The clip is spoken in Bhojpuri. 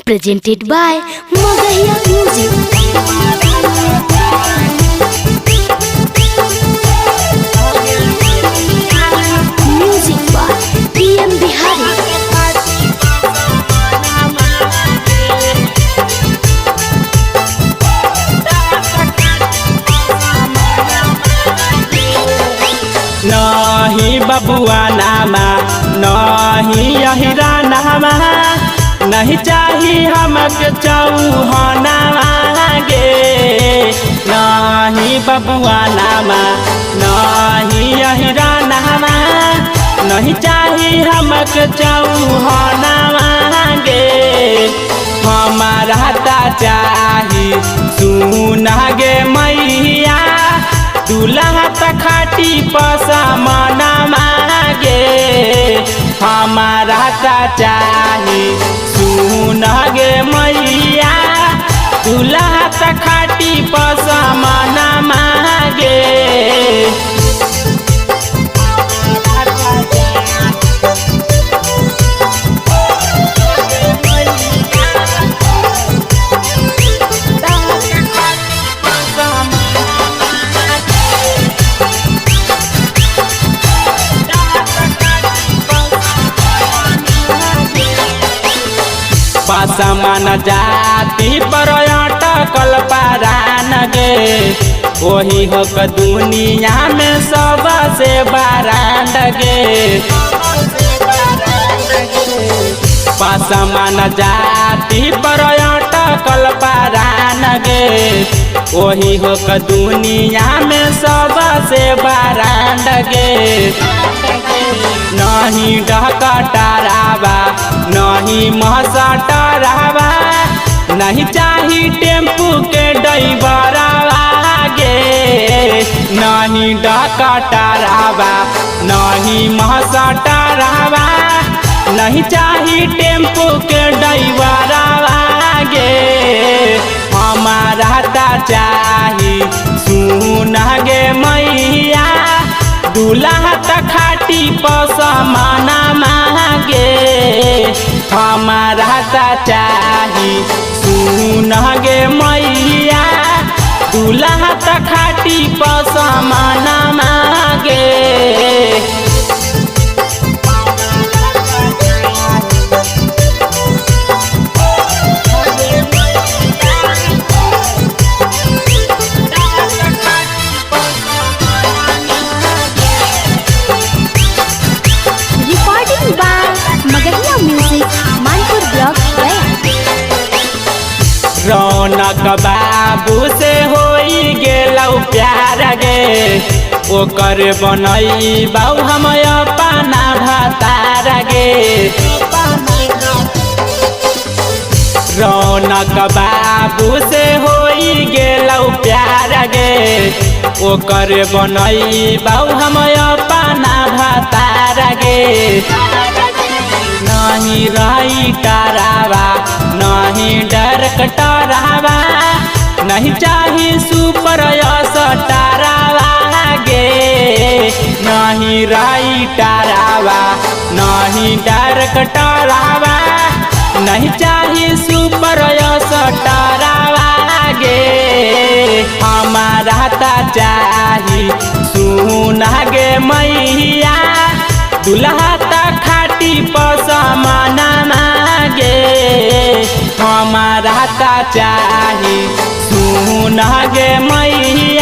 presented by Magahia Music. Music by PM Bihari. नहीं बबुआ नामा नहीं अहिरा नामा नहीं चाही हमके चौहाना गे। नहीं बबुआ नामा नहीं अहिरा नामा नहीं चाही हमके चौहाना गे। हमारा ता चाही सुना गे मैया दूल्हा तखाटी पसामना मांगे। हमारा ता चाही सुन गे मैया दूल्हा तखाटी पसामना मांगे। समान जाति पर अटकल पारान गे। वही हो क दुनिया में सबसे बारांड गे। समान जाति पर अटकल पारान गे। वही हो क दुनिया में सबसे बारांड गे। नहीं डकटरावा नहीं महसटरावा नहीं चाही टेम्पू के ड्राइवरवा गे। नहीं डकटरावा नहीं महसटरावा नहीं चाही टेम्पू के ड्राइवरवा गे। हमारा ता चाही सुना गे मैया दूल्हा तखाटी पसामना मांगे। हमारा ता चाही सुन गे मैया दूल्हा तखाटी पसामना मांगे। रौनक बाबू से होई गेलौ प्यार गे। ओकर बनई बाऊ हम अपना भतार गे। रौनक बाबू से होई गेलौ प्यार गे। ओकर बनई बाऊ हम अपना भतार गे। नहीं रही टरावा नहीं डर कटरावा नहीं चाही सुपर टरावा गे। नहीं रही टरावा नहीं डर कटरावा नहीं चाही सुपर टरावा गे। हमारा ता चाही सुना गे मैया दूल्हा तखाटी पसामना मांगे। हमारा ता चाही सुना गे मैया